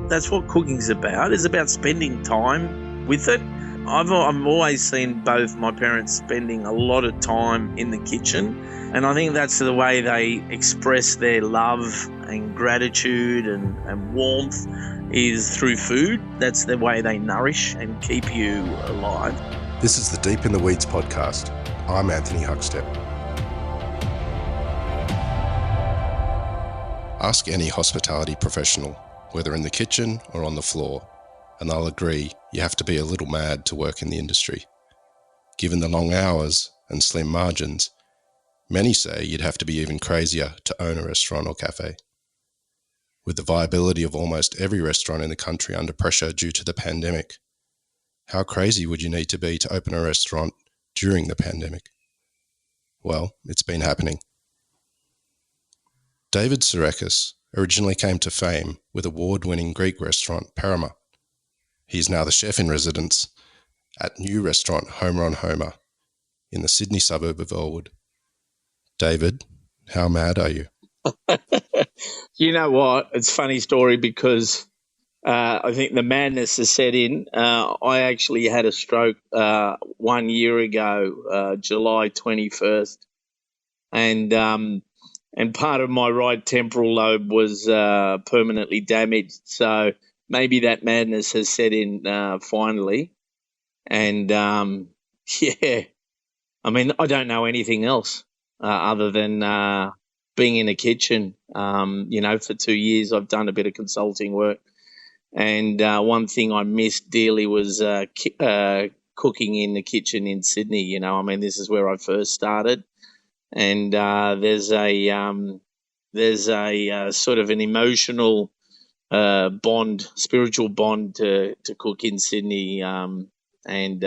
That's what cooking's about. It's about spending time with it. I've always seen both my parents spending a lot of time in the kitchen, and I think that's the way they express their love and gratitude and warmth is through food. That's the way they nourish and keep you alive. This is the Deep in the Weeds podcast. I'm Anthony Huckstep. Ask any hospitality professional, whether in the kitchen or on the floor, and they'll agree you have to be a little mad to work in the industry. Given the long hours and slim margins, many say you'd have to be even crazier to own a restaurant or cafe. With the viability of almost every restaurant in the country under pressure due to the pandemic, how crazy would you need to be to open a restaurant during the pandemic? Well, it's been happening. David Tsirekas originally came to fame with award-winning Greek restaurant Parama. He's now the chef in residence at new restaurant Homer on Homer in the Sydney suburb of Elwood. David, how mad are you? You know what? It's a funny story because I think the madness has set in. I actually had a stroke 1 year ago, July 21st, and part of my right temporal lobe was permanently damaged. So maybe that madness has set in finally. And, yeah, I mean, I don't know anything else other than being in a kitchen. For 2 years I've done a bit of consulting work. And one thing I missed dearly was cooking in the kitchen in Sydney. This is where I first started. And there's a sort of an emotional spiritual bond to cook in Sydney. I'm and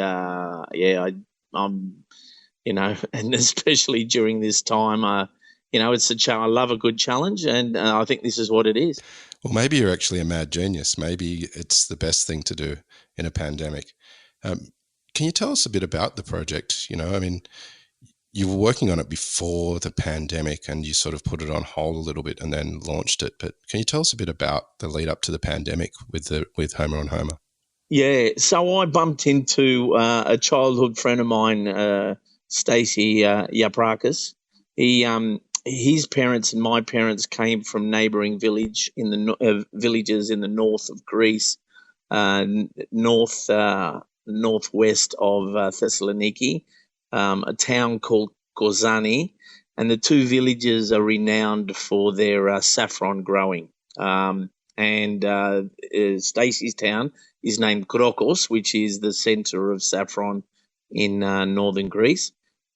especially during this time, it's I love a good challenge, and I think this is what it is. Well, maybe you're actually a mad genius. Maybe it's the best thing to do in a pandemic. Can you tell us a bit about the project? You were working on it before the pandemic and you sort of put it on hold a little bit and then launched it. But can you tell us a bit about the lead up to the pandemic with Homer on Homer? Yeah, so I bumped into a childhood friend of mine, Stacey Yaprakas. His parents and my parents came from neighbouring villages in the north of Greece, northwest of Thessaloniki. A town called Kozani, and the two villages are renowned for their saffron growing. Stacey's town is named Krokos, which is the centre of saffron in northern Greece.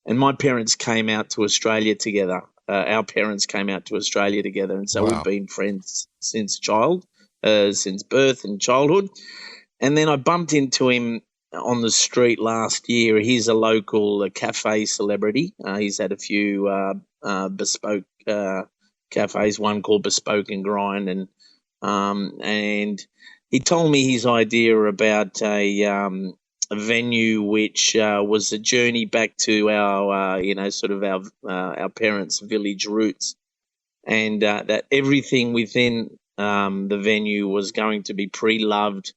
And my parents came out to Australia together. Our parents came out to Australia together, and so Wow. We've been friends since birth and childhood. And then I bumped into him on the street last year. He's a local cafe celebrity. He's had a few bespoke cafes, one called Bespoke and Grind, and he told me his idea about a venue which was a journey back to our parents' village roots, and that everything within the venue was going to be pre-loved.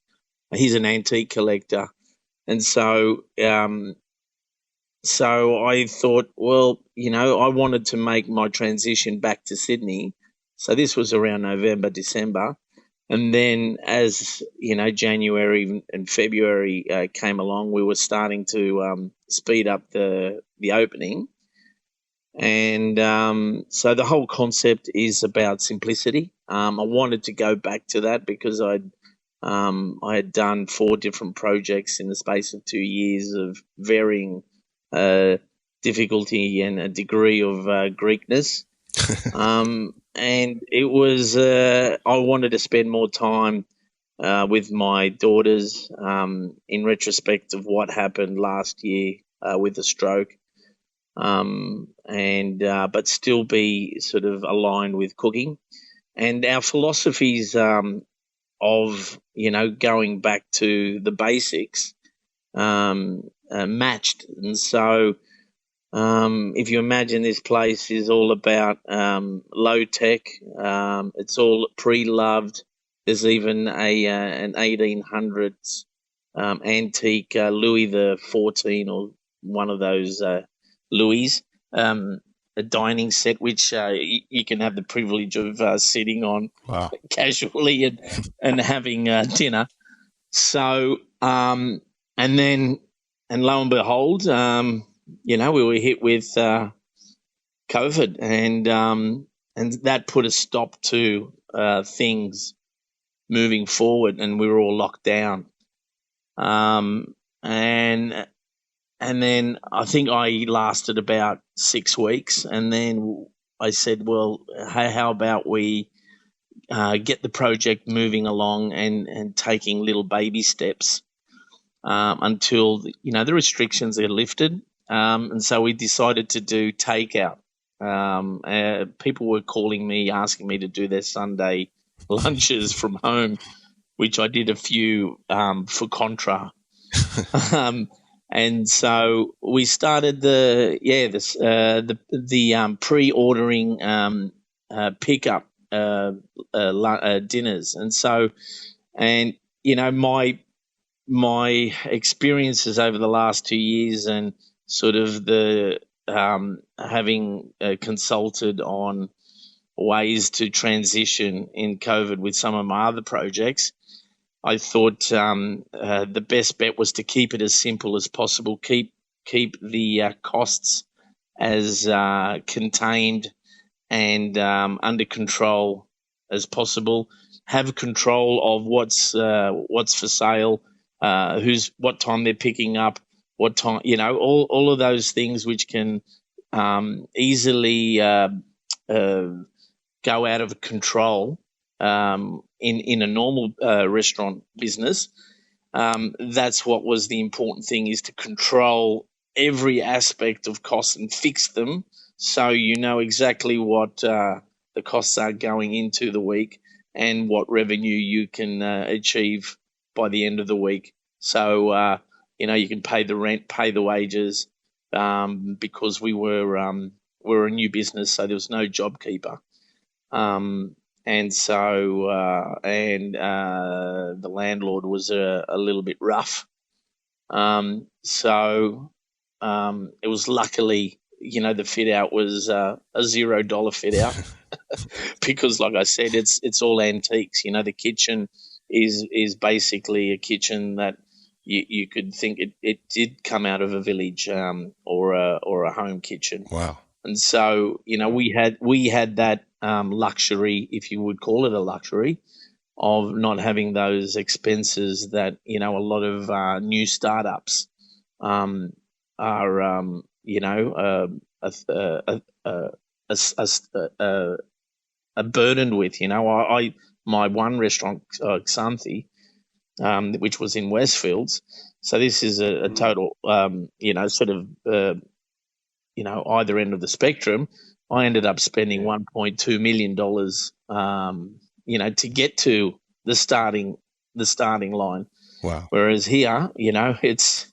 He's an antique collector. And so I thought, I wanted to make my transition back to Sydney. So this was around November, December. And then as, January and February came along, we were starting to speed up the opening. And so the whole concept is about simplicity. I wanted to go back to that because I had done 4 different projects in the space of 2 years of varying difficulty and a degree of Greekness. And it was, I wanted to spend more time with my daughters in retrospect of what happened last year with the stroke, but still be sort of aligned with cooking. And our philosophies of going back to the basics matched. And so if you imagine this place is all about low tech, it's all pre-loved, There's even an 1800s antique Louis the 14 or one of those Louis, a dining set which you can have the privilege of sitting on casually and having dinner. So and lo and behold, we were hit with COVID, and that put a stop to things moving forward, and we were all locked down. And then I think I lasted about 6 weeks, and then I said, well, how about we get the project moving along and taking little baby steps until the restrictions are lifted. And so we decided to do takeout. People were calling me, asking me to do their Sunday lunches from home, which I did a few for Contra. And so we started the pre-ordering pickup dinners, and so my experiences over the last 2 years, and sort of the having consulted on ways to transition in COVID with some of my other projects, I thought the best bet was to keep it as simple as possible, keep the costs as contained and under control as possible, have control of what's for sale, what time they're picking up, what time, all of those things which can easily go out of control in a normal restaurant business. That's what was the important thing, is to control every aspect of costs and fix them, so you know exactly what the costs are going into the week and what revenue you can achieve by the end of the week. So you can pay the rent, pay the wages, because we were a new business, so there was no job keeper. And so the landlord was a little bit rough. So it was luckily, the fit out was a $0 fit out because, like I said, it's all antiques. The kitchen is basically a kitchen that you could think it did come out of a village or a home kitchen. Wow. And so, we had that luxury, if you would call it a luxury, of not having those expenses that, a lot of new startups are, burdened with. My one restaurant, Xanthi, which was in Westfields. So this is a total, sort of, either end of the spectrum. I ended up spending $1.2 million, to get to the starting line. Wow. Whereas here, it's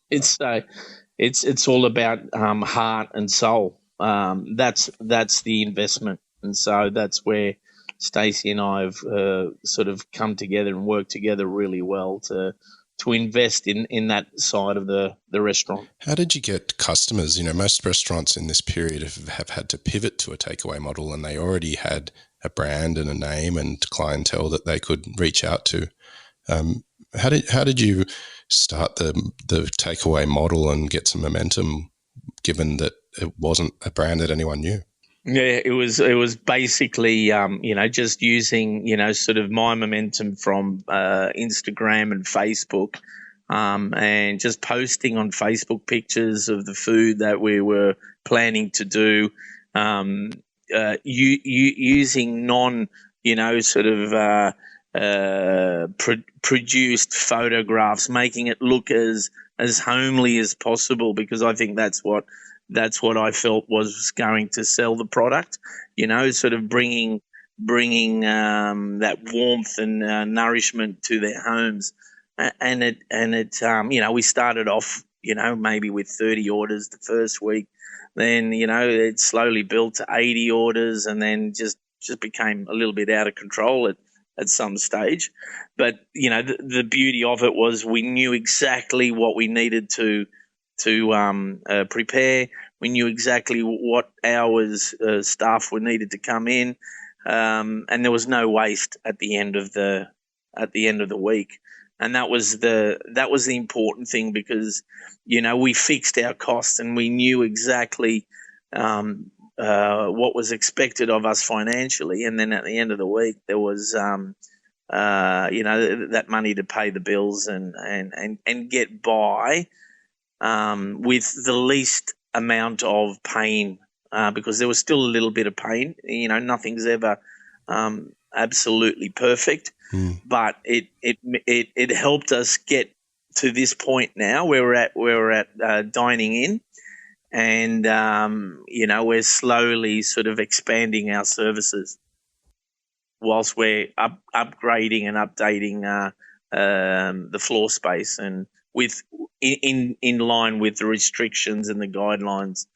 all about heart and soul. That's the investment, and so that's where Stacey and I have sort of come together and worked together really well to invest in that side of the restaurant. How did you get customers? Most restaurants in this period have had to pivot to a takeaway model, and they already had a brand and a name and clientele that they could reach out to. How did you start the takeaway model and get some momentum, given that it wasn't a brand that anyone knew? Yeah, it was basically just using sort of my momentum from Instagram and Facebook, and just posting on Facebook pictures of the food that we were planning to do, using non sort of produced photographs, making it look as homely as possible, because I think that's what I felt was going to sell the product, sort of bringing that warmth and nourishment to their homes. And it we started off, maybe with 30 orders the first week. Then, it slowly built to 80 orders, and then just became a little bit out of control. at some stage. But, the beauty of it was we knew exactly what we needed to prepare. We knew exactly what hours staff were needed to come in, and there was no waste at the end of the week. And that was the important thing, because we fixed our costs and we knew exactly what was expected of us financially, and then at the end of the week there was that money to pay the bills and get by with the least amount of pain, because there was still a little bit of pain. Nothing's ever absolutely perfect, but it helped us get to this point now where we're at dining in, and we're slowly sort of expanding our services whilst we're upgrading and updating the floor space, and in line with the restrictions and the guidelines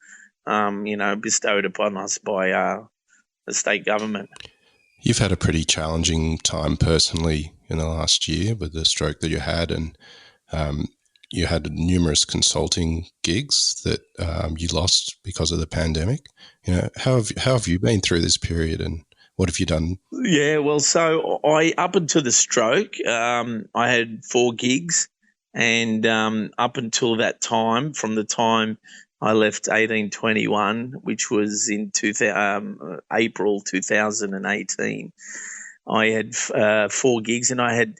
bestowed upon us by the state government. You've had a pretty challenging time personally in the last year with the stroke that you had, and you had numerous consulting gigs that you lost because of the pandemic. How have you been through this period, and what have you done? Yeah, well, so up until the stroke, I had 4 gigs, and up until that time, from the time I left 1821, which was in April 2018, I had 4 gigs, and I had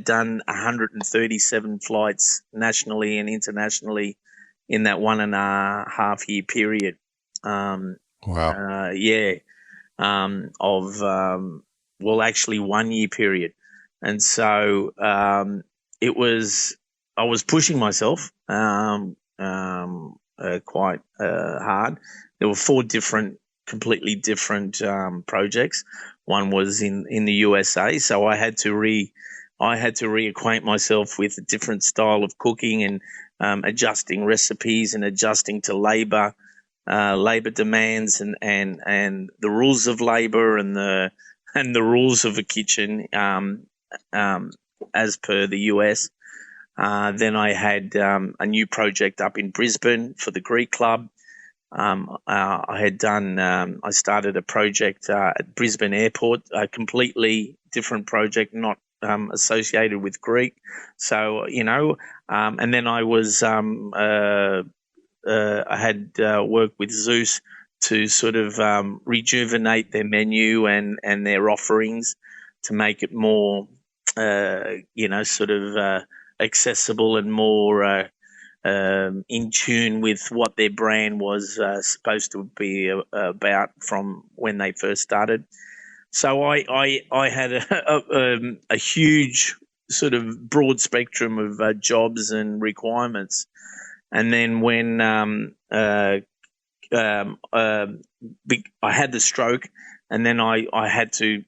done 137 flights nationally and internationally in that 1.5 year period. Wow. Actually 1 year period. And so I was pushing myself quite hard. There were 4 completely different projects. One was in the USA, so I had to reacquaint myself with a different style of cooking, and adjusting recipes and adjusting to labor demands and the rules of labor and the rules of a kitchen as per the US. Then I had a new project up in Brisbane for the Greek Club. I started a project at Brisbane Airport, a completely different project, not associated with Greek. So, and then I was I had worked with Zeus to sort of rejuvenate their menu and their offerings to make it more, accessible and more in tune with what their brand was supposed to be about from when they first started. So I had a huge sort of broad spectrum of jobs and requirements. And then when I had the stroke, and then I had to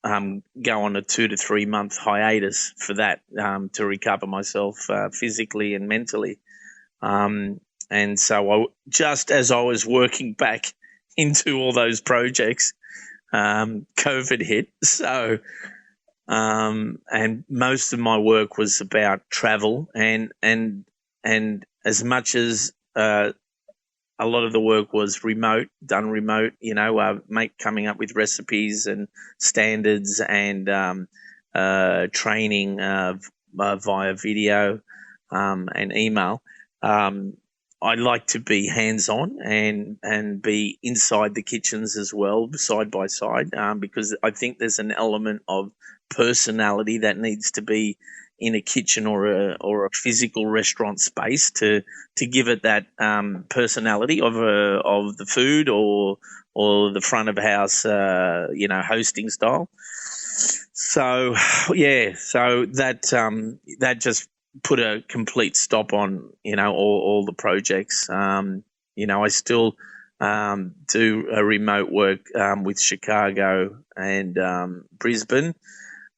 go on a 2 to 3 month hiatus for that to recover myself physically and mentally. And so just as I was working back into all those projects, COVID hit. So, and most of my work was about travel, and as much as a lot of the work was done remote, coming up with recipes and standards and training via video and email. I like to be hands-on and be inside the kitchens as well, side by side, because I think there's an element of personality that needs to be in a kitchen or a physical restaurant space to give it that personality of the food or the front of house hosting style. So that just put a complete stop on all the projects. I still do a remote work with Chicago and Brisbane.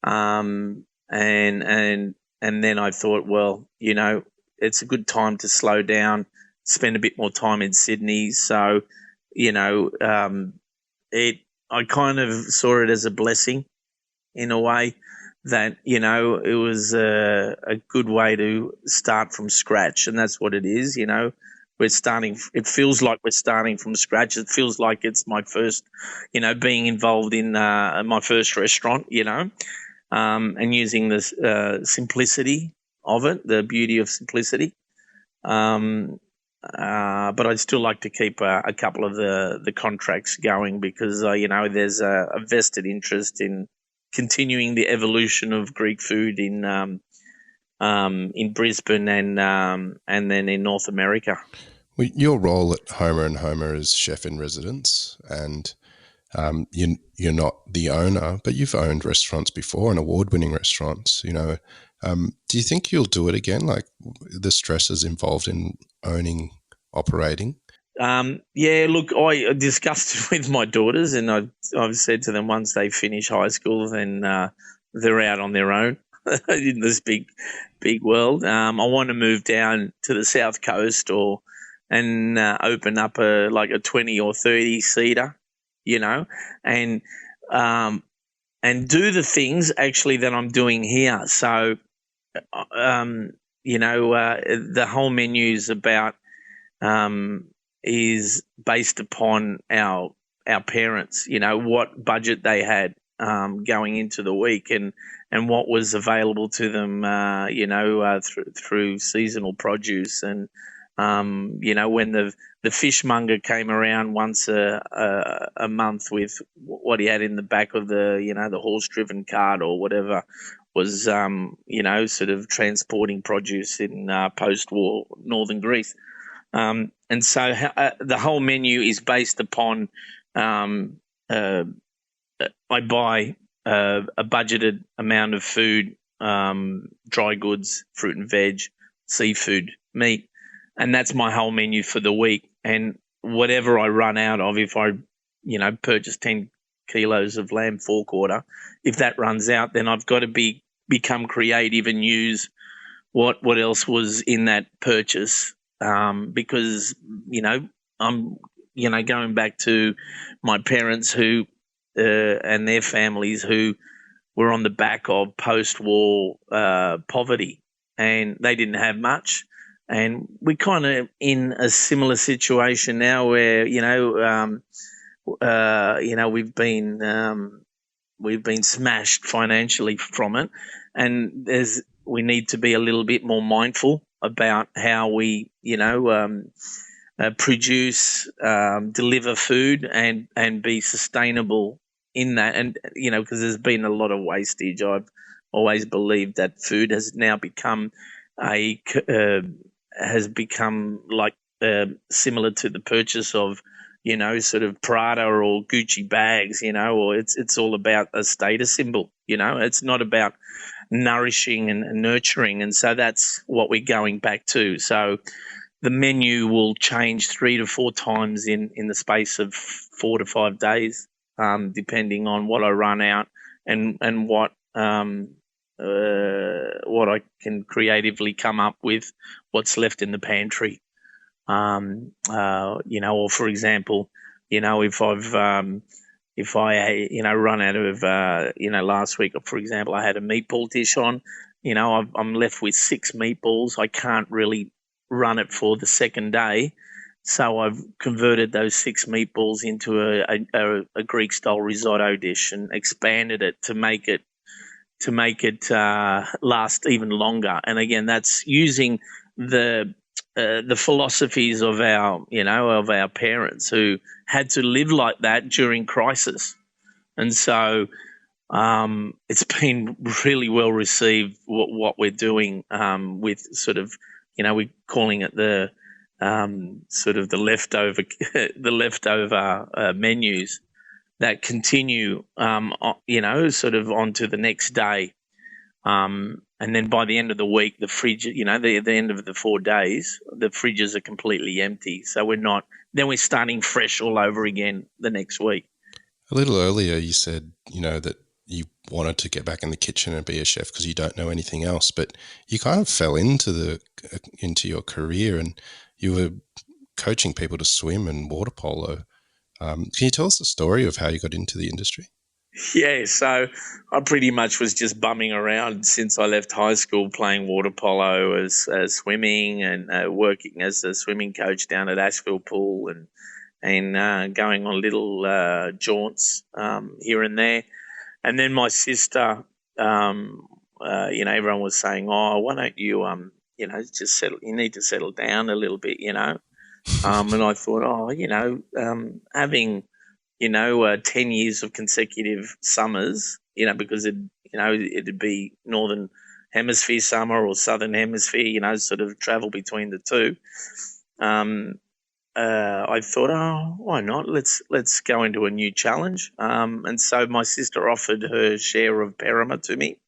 And then I thought, well, it's a good time to slow down, spend a bit more time in Sydney. So, I kind of saw it as a blessing in a way that, you know, it was a good way to start from scratch. And that's what it is, you know. It feels like we're starting from scratch. It feels like it's my first, you know, being involved in my first restaurant, you know, and using this simplicity of it, the beauty of simplicity. But I'd still like to keep a couple of the contracts going because, you know, there's a vested interest in continuing the evolution of Greek food in Brisbane and then in North America. Well, your role at Homer and Homer is chef in residence, and you're not the owner, but you've owned restaurants before and award-winning restaurants. You know, do you think you'll do it again? Like the stresses involved in owning, operating? Yeah, look, I discussed it with my daughters, and I've said to them once they finish high school, then they're out on their own in this big world. I want to move down to the South Coast and open up a 20 or 30 seater, you know, and do the things actually that I'm doing here. So, you know, the whole menu is about is based upon our parents, you know, what budget they had going into the week and what was available to them, you know, through seasonal produce. And, you know, when the fishmonger came around once a month with what he had in the back of the, you know, the horse-driven cart or whatever was, you know, sort of transporting produce in post-war northern Greece. And so the whole menu is based upon I buy a budgeted amount of food, dry goods, fruit and veg, seafood, meat, and that's my whole menu for the week. And whatever I run out of, if I, you know, purchase 10 kilos of lamb forequarter, if that runs out, then I've got to become creative and use what else was in that purchase. Because, you know, I'm, you know, going back to my parents who and their families who were on the back of post-war poverty, and they didn't have much. And we're kind of in a similar situation now where, you know, we've been smashed financially from it, and we need to be a little bit more mindful about how we, you know, produce, deliver food and be sustainable in that. And, you know, because there's been a lot of wastage. I've always believed that food has now become similar to the purchase of, you know, sort of Prada or Gucci bags, you know, or it's all about a status symbol, you know. It's not about nourishing and nurturing, and so that's what we're going back to. So the menu will change 3 to 4 times in the space of 4 to 5 days, depending on what I run out and what I can creatively come up with, what's left in the pantry. You know, or for example, you know, if I, you know, run out of, you know, last week, for example, I had a meatball dish on, you know, I'm left with 6 meatballs. I can't really run it for the second day. So I've converted those 6 meatballs into a Greek style risotto dish and expanded it to make it last even longer. And again, that's using the philosophies of our parents who had to live like that during crisis. And so it's been really well received what we're doing with sort of, you know, we're calling it the sort of the leftover menus that continue, you know, sort of onto the next day. And then by the end of the week, the fridge, you know, the end of the 4 days, the fridges are completely empty. So we're starting fresh all over again the next week. A little earlier, you said, you know, that you wanted to get back in the kitchen and be a chef because you don't know anything else, but you kind of fell into your career and you were coaching people to swim and water polo. Can you tell us the story of how you got into the industry? Yeah, so I pretty much was just bumming around since I left high school, playing water polo as swimming, and working as a swimming coach down at Asheville Pool, and going on little jaunts here and there. And then my sister, everyone was saying, "Oh, why don't you, just settle? You need to settle down a little bit, you know." And I thought, having 10 years of consecutive summers, because it'd be northern hemisphere summer or southern hemisphere, sort of travel between the two. I thought, oh, why not? Let's go into a new challenge. And so my sister offered her share of Parama to me,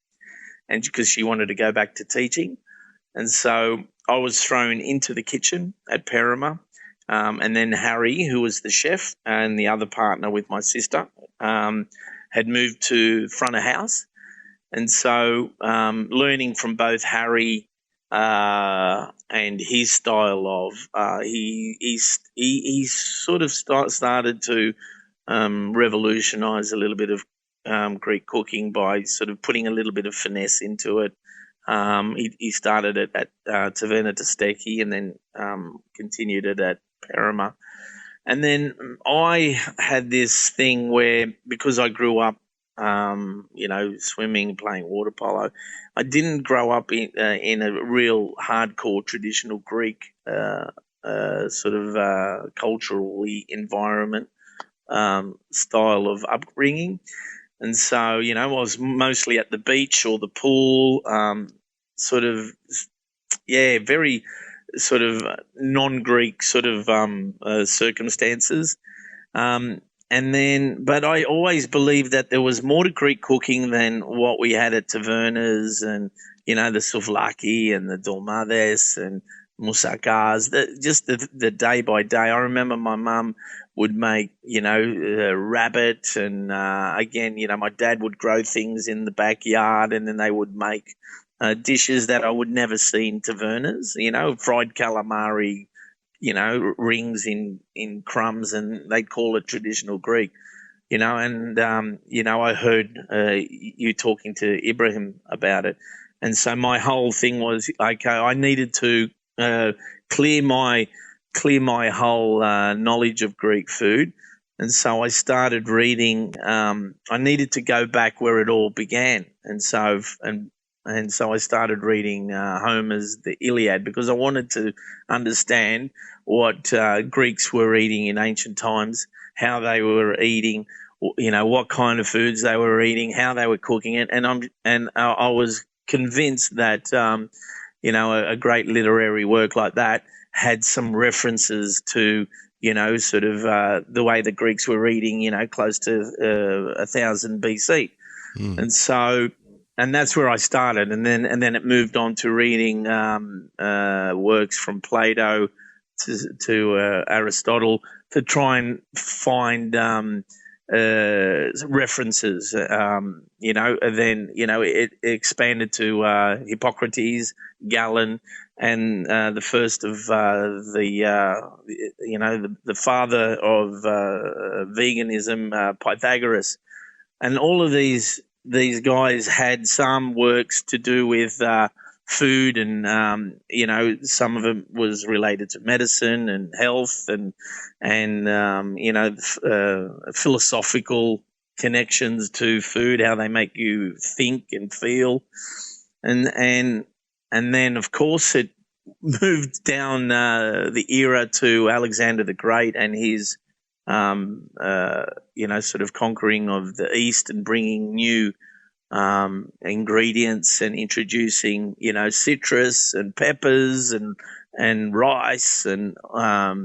and because she wanted to go back to teaching, and so I was thrown into the kitchen at Parama. And then Harry, who was the chef and the other partner with my sister, had moved to front of house. And so learning from both Harry and his style of he sort of started to revolutionise a little bit of Greek cooking by sort of putting a little bit of finesse into it. He started it at Taverna Testeki and then continued it at Parama. And then I had this thing where, because I grew up, swimming, playing water polo, I didn't grow up in a real hardcore traditional Greek culturally environment style of upbringing. And so, I was mostly at the beach or the pool, very sort of non-Greek sort of circumstances. But I always believed that there was more to Greek cooking than what we had at tavernas and, the souvlaki and the dolmades and moussakas, just the day by day. I remember my mum would make, rabbit and, again, my dad would grow things in the backyard, and then they would make dishes that I would never see in tavernas, fried calamari, rings in crumbs, and they'd call it traditional Greek, I heard you talking to Ibrahim about it. And so my whole thing was, okay, I needed to clear my whole knowledge of Greek food. And so I started reading. I needed to go back where it all began, and so I started reading Homer's The Iliad, because I wanted to understand what Greeks were eating in ancient times, how they were eating, what kind of foods they were eating, how they were cooking it, and I was convinced that a great literary work like that had some references to the way the Greeks were eating, close to 1000 BC, and that's where I started, and then it moved on to reading works from Plato to Aristotle to try and find references. And then it expanded to Hippocrates, Galen, and the first of the father of veganism, Pythagoras, and all of these guys had some works to do with food, and some of it was related to medicine and health, and philosophical connections to food, how they make you think and feel, and then of course it moved down the era to Alexander the Great and his sort of conquering of the East and bringing new ingredients and introducing, citrus and peppers and rice and all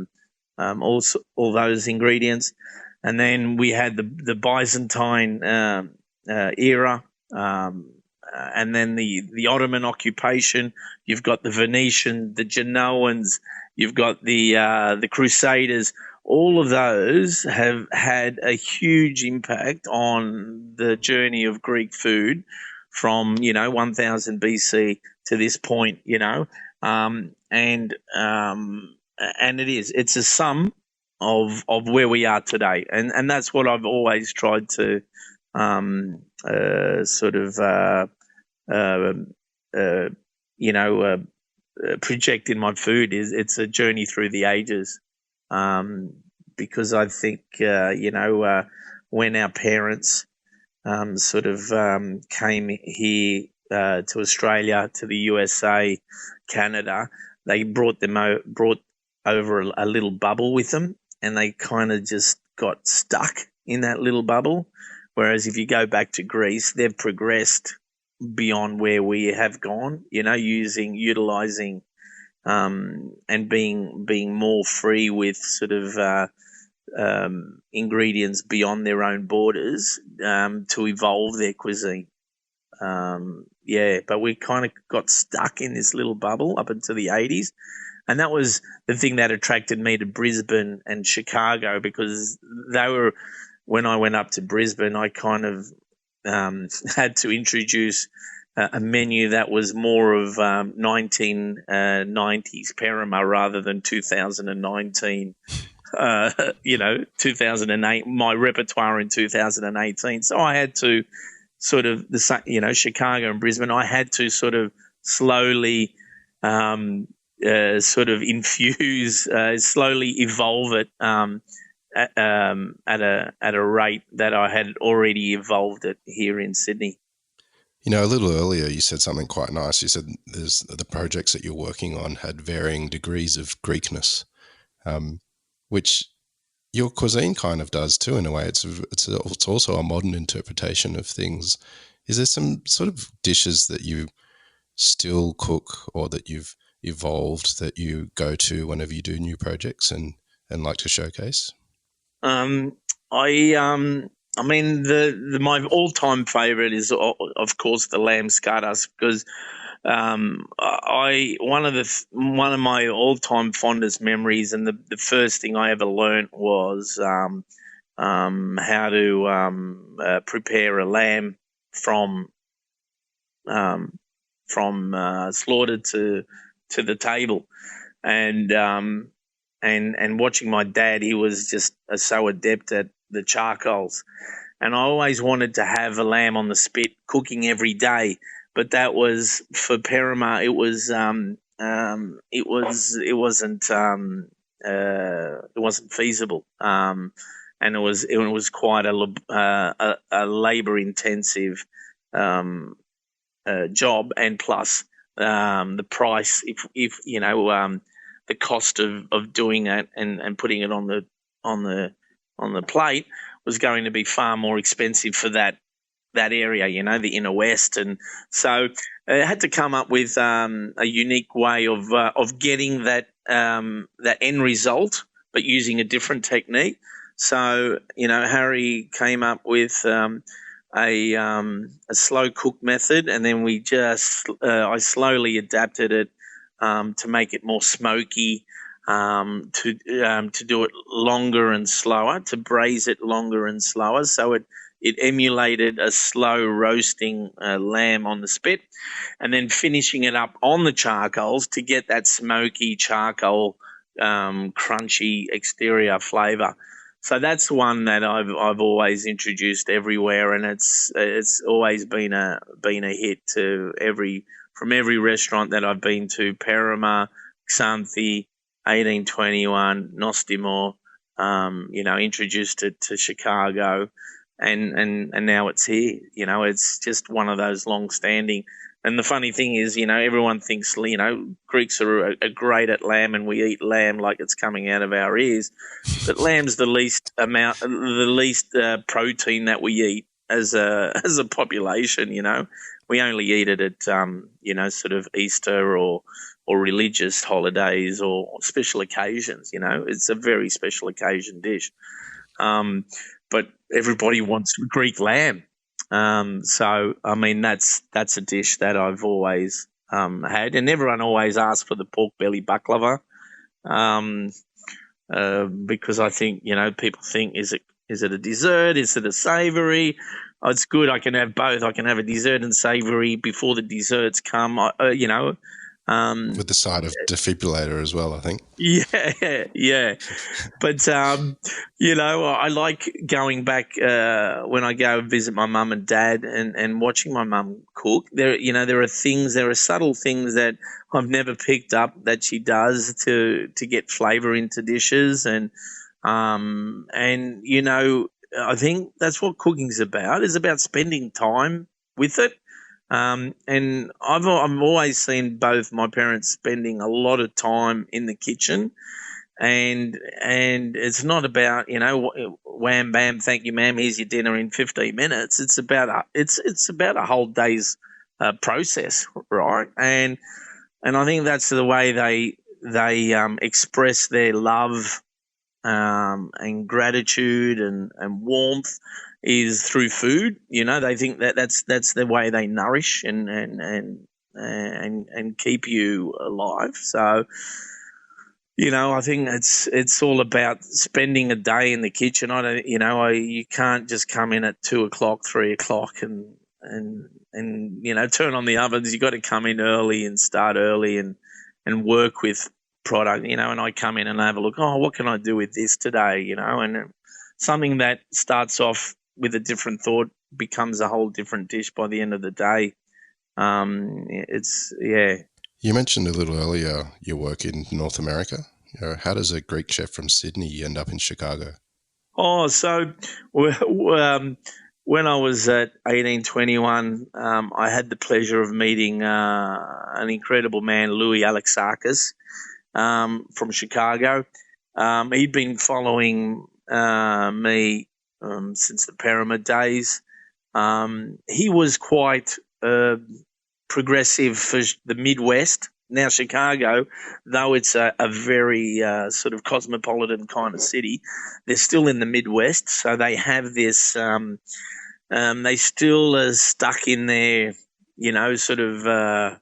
those ingredients. And then we had the Byzantine era, and then the Ottoman occupation. You've got the Venetian, the Genoans, you've got the Crusaders. All of those have had a huge impact on the journey of Greek food from 1000 BC to this point, and it's a sum where we are today, and that's what I've always tried to sort of uh, uh, you know project in my food. Is it's a journey through the ages, because I think when our parents sort of came here to Australia, to the USA, Canada, they brought over a little bubble with them, and they kind of just got stuck in that little bubble. Whereas if you go back to Greece, they've progressed beyond where we have gone. Utilizing and being more free with sort of ingredients beyond their own borders to evolve their cuisine. But we kind of got stuck in this little bubble up until the 80s. And that was the thing that attracted me to Brisbane and Chicago, because when I went up to Brisbane, I kind of had to introduce a menu that was more of 1990s Parama rather than 2019. 2008, my repertoire in 2018. So I had to sort of Chicago and Brisbane. I had to sort of slowly sort of infuse, slowly evolve it at a rate that I had already evolved it here in Sydney. A little earlier you said something quite nice. You said the projects that you're working on had varying degrees of Greekness, which your cuisine kind of does too in a way. It's also a modern interpretation of things. Is there some sort of dishes that you still cook or that you've evolved that you go to whenever you do new projects and like to showcase? My all-time favorite is, of course, the lamb scatas, because one of my all-time fondest memories, and the first thing I ever learnt was how to prepare a lamb from slaughter to the table, and watching my dad. He was just so adept at the charcoals, and I always wanted to have a lamb on the spit cooking every day. But that was for Parama. It wasn't feasible, and it was quite a labor intensive job, and plus the price. If the cost of doing that and putting it on the plate was going to be far more expensive for that area, the inner west. And so I had to come up with a unique way of getting that end result, but using a different technique. So, Harry came up with a slow cook method, and then I slowly adapted it to make it more smoky, to do it longer and slower, to braise it longer and slower, so it emulated a slow roasting lamb on the spit, and then finishing it up on the charcoals to get that smoky charcoal, crunchy exterior flavour. So that's one that I've always introduced everywhere, and it's always been a hit from every restaurant that I've been to. Parama, Xanthi, 1821, Nostimor, introduced it to Chicago, and now it's here. It's just one of those long-standing. And the funny thing is, everyone thinks, Greeks are great at lamb, and we eat lamb like it's coming out of our ears. But lamb's the least protein that we eat as a population. We only eat it at sort of Easter or religious holidays or special occasions. It's a very special occasion dish. But everybody wants Greek lamb. So that's a dish that I've always had, and everyone always asks for the pork belly baklava, because I think people think, is it a dessert? Is it a savoury? Oh, it's good. I can have both. I can have a dessert and savoury before the desserts come. With the side of defibrillator as well, I think. Yeah. But, I like going back when I go and visit my mum and dad and watching my mum cook. There are subtle things that I've never picked up that she does to get flavour into dishes. And I think that's what cooking's about. It's about spending time with it. And I've always seen both my parents spending a lot of time in the kitchen, and it's not about wham bam, thank you ma'am, here's your dinner in 15 minutes. It's about a whole day's process, right? And I think that's the way they express their love and gratitude and warmth is through food. They think that's the way they nourish and keep you alive. So, I think it's all about spending a day in the kitchen. You can't just come in at 2:00, 3:00 and turn on the ovens. You got to come in early and start early and work with product, and I come in and have a look. Oh, what can I do with this today? And something that starts off with a different thought becomes a whole different dish by the end of the day. You mentioned a little earlier your work in North America. How does a Greek chef from Sydney end up in Chicago? Oh, so when I was at 18, 21, I had the pleasure of meeting an incredible man, Louis Alexakis, from Chicago. He'd been following me since the Pyramid days. He was quite progressive for the Midwest. Now, Chicago, though it's a very sort of cosmopolitan kind of city, they're still in the Midwest, so they have this they still are stuck in their, sort of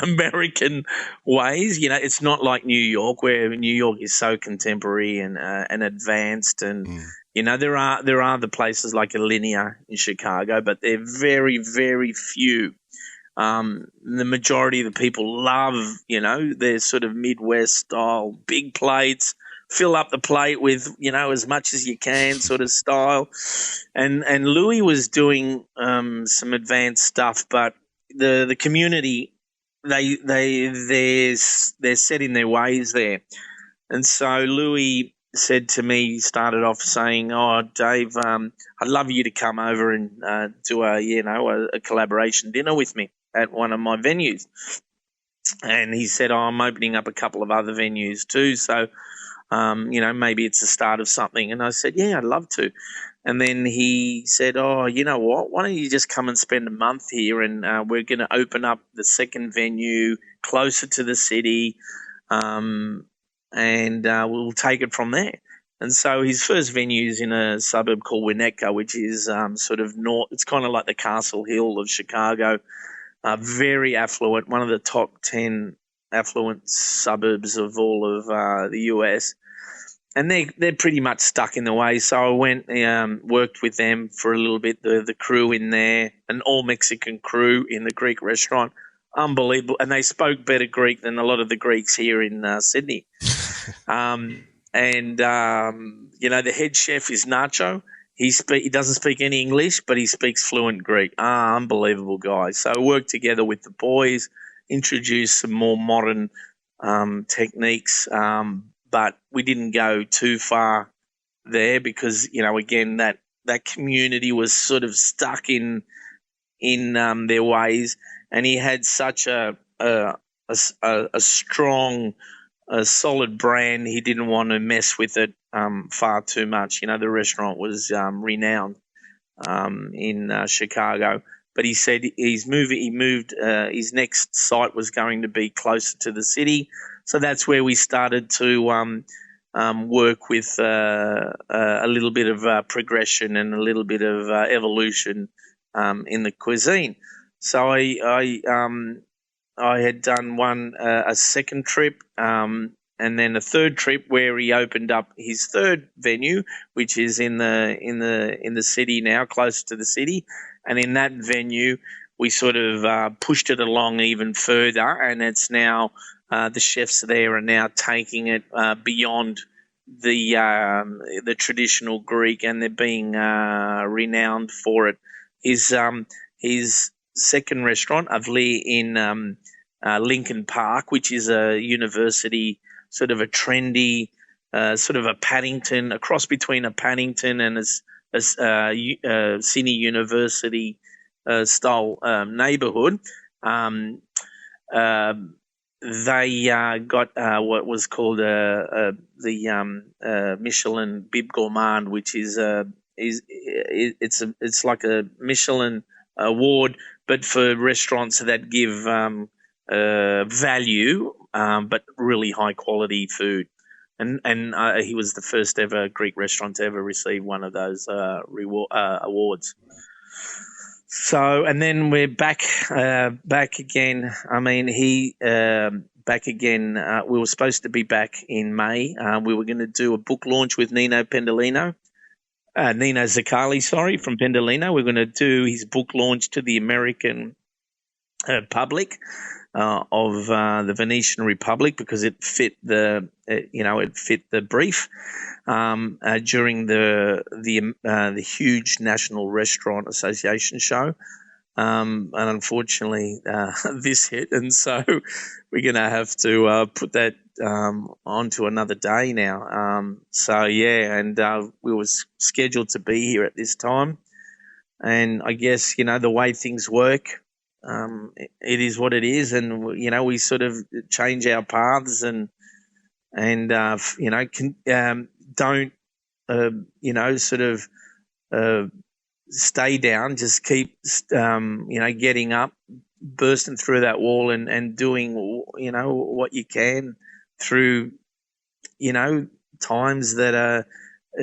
American ways. It's not like New York, where New York is so contemporary and advanced, and there are the places like Alinea in Chicago, but they're very, very few. The majority of the people love, their sort of Midwest style, big plates, fill up the plate with, as much as you can sort of style. And Louis was doing some advanced stuff, but the community, they're set in their ways there. And so Louis said to me, he started off saying, "Oh, Dave, I'd love you to come over and do a collaboration dinner with me at one of my venues." And he said, "Oh, I'm opening up a couple of other venues too, so maybe it's the start of something." And I said, "Yeah, I'd love to." And then he said, "Oh, you know what? Why don't you just come and spend a month here, and we're going to open up the second venue closer to the city, and we'll take it from there." And so his first venue is in a suburb called Winnetka, which is sort of north. It's kind of like the Castle Hill of Chicago, very affluent, one of the top 10 affluent suburbs of all of the US. And they're pretty much stuck in the way. So I went worked with them for a little bit, the crew in there, an all-Mexican crew in the Greek restaurant. Unbelievable. And they spoke better Greek than a lot of the Greeks here in Sydney. The head chef is Nacho. He doesn't speak any English, but he speaks fluent Greek. Unbelievable guy. So I worked together with the boys, introduced some more modern techniques, but we didn't go too far there because, again, that community was sort of stuck in their ways, and he had such a strong, solid brand. He didn't want to mess with it far too much. The restaurant was renowned in Chicago, but he said he moved. His next site was going to be closer to the city, so that's where we started to work with a little bit of progression and a little bit of evolution in the cuisine. So I had done a second trip, and then a third trip where he opened up his third venue, which is in the city now, close to the city. And in that venue, we sort of pushed it along even further, and it's now the chefs there are now taking it beyond the traditional Greek, and they're being renowned for it. His second restaurant, Avli, in Lincoln Park, which is a university, sort of a trendy, sort of a Paddington, a cross between a Paddington and a Sydney University style neighbourhood. They got what was called the Michelin Bib Gourmand, which is it's like a Michelin award, but for restaurants that give value, but really high quality food. And he was the first ever Greek restaurant to ever receive one of those awards. So, and then we're back again. I mean, back again. We were supposed to be back in May. We were going to do a book launch with Nino Zaccali, from Pendolino. We're going to do his book launch to the American public of the Venetian Republic, because it fit the brief during the huge National Restaurant Association show. And unfortunately, this hit, and so we're going to have to put that onto another day now. We were scheduled to be here at this time, and I guess the way things work, it is what it is, and we sort of change our paths and don't sort of stay down. Just keep getting up, bursting through that wall, and doing what you can through times that are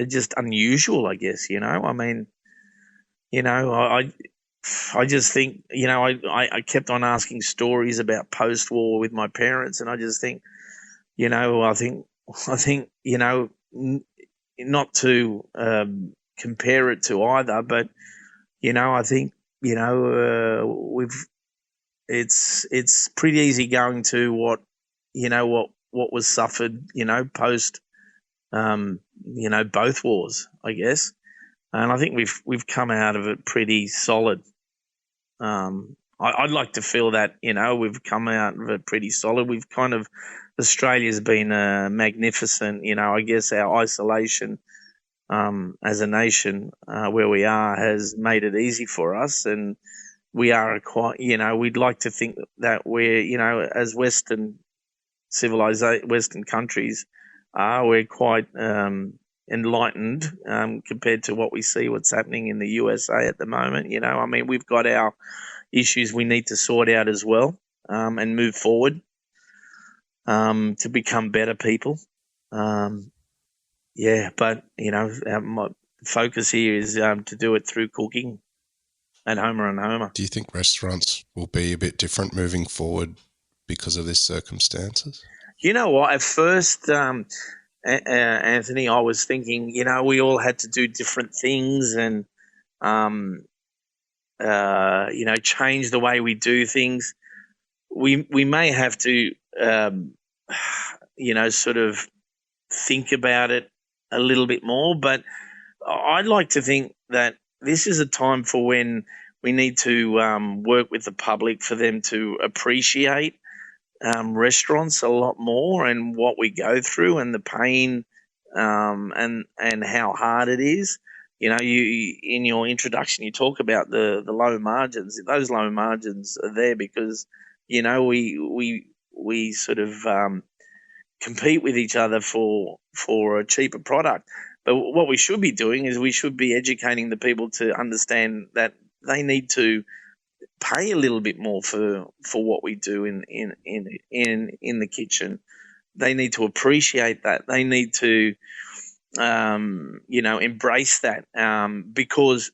just unusual, I guess. I mean, I just think, I kept on asking stories about post-war with my parents, and I just think, I think, not to compare it to either, but, I think, it's pretty easy going to what was suffered, post, both wars, I guess. And I think we've come out of it pretty solid. I'd like to feel that, we've come out of it pretty solid. We've kind of, Australia's been magnificent, I guess our isolation as a nation where we are has made it easy for us, and we are quite, we'd like to think that we're, as Western Western countries we're quite enlightened compared to what we see, what's happening in the USA at the moment. I mean, we've got our issues we need to sort out as well, and move forward to become better people. But my focus here is to do it through cooking at Homer and Homer. Do you think restaurants will be a bit different moving forward because of this circumstances? You know what? At first, Anthony, I was thinking, we all had to do different things and, change the way we do things. We may have to, sort of think about it a little bit more, but I'd like to think that this is a time for when we need to work with the public for them to appreciate restaurants a lot more, and what we go through, and the pain, and how hard it is. You in your introduction, you talk about the low margins. Those low margins are there because we sort of compete with each other for a cheaper product. But what we should be doing is we should be educating the people to understand that they need to pay a little bit more for what we do in the kitchen. They need to appreciate that. They need to embrace that, because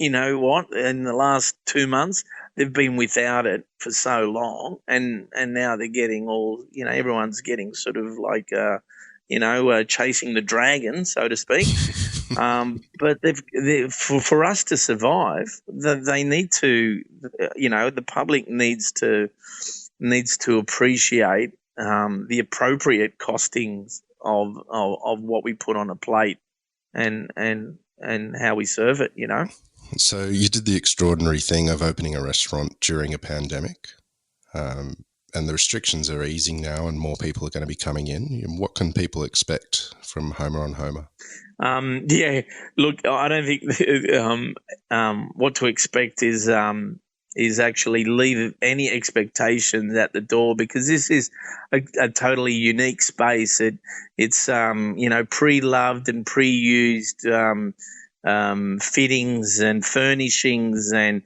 in the last 2 months they've been without it for so long, and now they're getting all, everyone's getting sort of like chasing the dragon, so to speak. But for us to survive, they need to, the public needs to appreciate the appropriate costings of what we put on a plate and how we serve it. So you did the extraordinary thing of opening a restaurant during a pandemic, and the restrictions are easing now and more people are going to be coming in. What can people expect from Homer on Homer? Look, I don't think what to expect is actually leave any expectations at the door, because this is a totally unique space. It's pre-loved and pre-used fittings and furnishings, and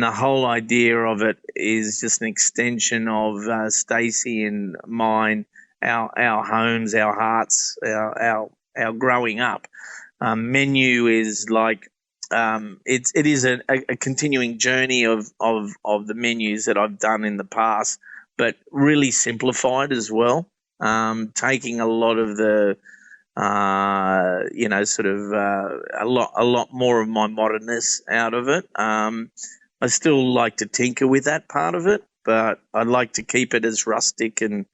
the whole idea of it is just an extension of Stacey and mine, our homes, our hearts, our growing up. Menu is like it is a continuing journey of the menus that I've done in the past, but really simplified as well. Taking a lot of the a lot more of my modernness out of it. I still like to tinker with that part of it, but I'd like to keep it as rustic and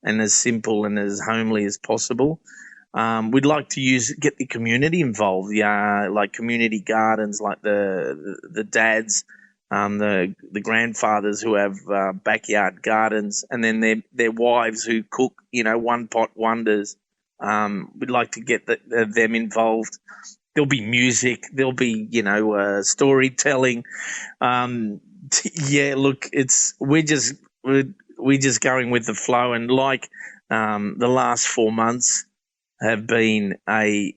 as simple and as homely as possible. We'd like to get the community involved, like community gardens, like the dads, the grandfathers who have backyard gardens, and then their wives who cook, one pot wonders. We'd like to get them involved. There'll be music. There'll be storytelling. Look, we're just going with the flow, and like the last 4 months have been a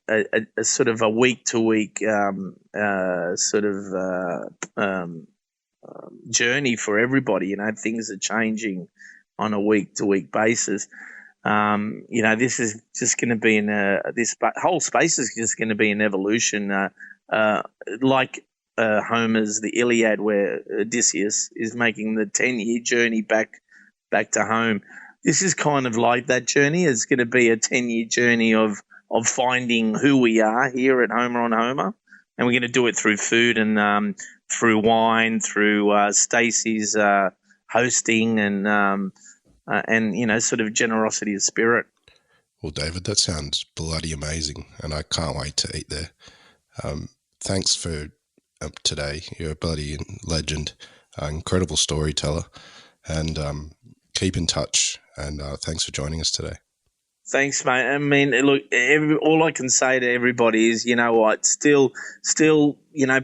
sort of a week to week journey for everybody. Things are changing on a week to week basis. This is just going to be this whole space is just going to be an evolution, like Homer's The Iliad, where Odysseus is making the 10-year journey back to home. This is kind of like that journey. It's going to be a 10-year journey of finding who we are here at Homer on Homer, and we're going to do it through food and through wine, through Stacey's hosting and sort of generosity of spirit. Well, David, that sounds bloody amazing, and I can't wait to eat there. Thanks for today. You're a bloody legend, incredible storyteller, and keep in touch. And thanks for joining us today. Thanks, mate. I mean, look, all I can say to everybody is, still,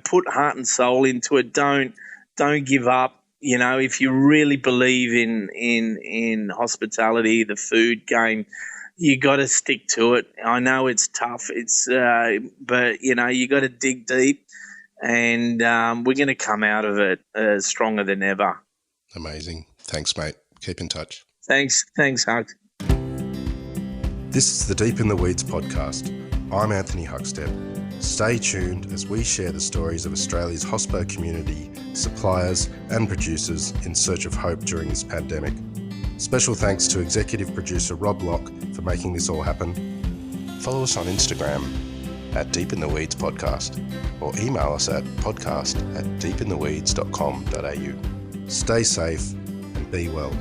put heart and soul into it. Don't give up. If you really believe in hospitality, the food game, you got to stick to it. I know it's tough. But you got to dig deep, and we're going to come out of it stronger than ever. Amazing. Thanks, mate. Keep in touch. Thanks, Huck. This is the Deep in the Weeds podcast. I'm Anthony Huckstep. Stay tuned as we share the stories of Australia's hospo community, suppliers and producers in search of hope during this pandemic. Special thanks to executive producer Rob Locke for making this all happen. Follow us on Instagram at Deep in the Weeds Podcast, or email us at podcast@deepintheweeds.com.au. Stay safe and be well.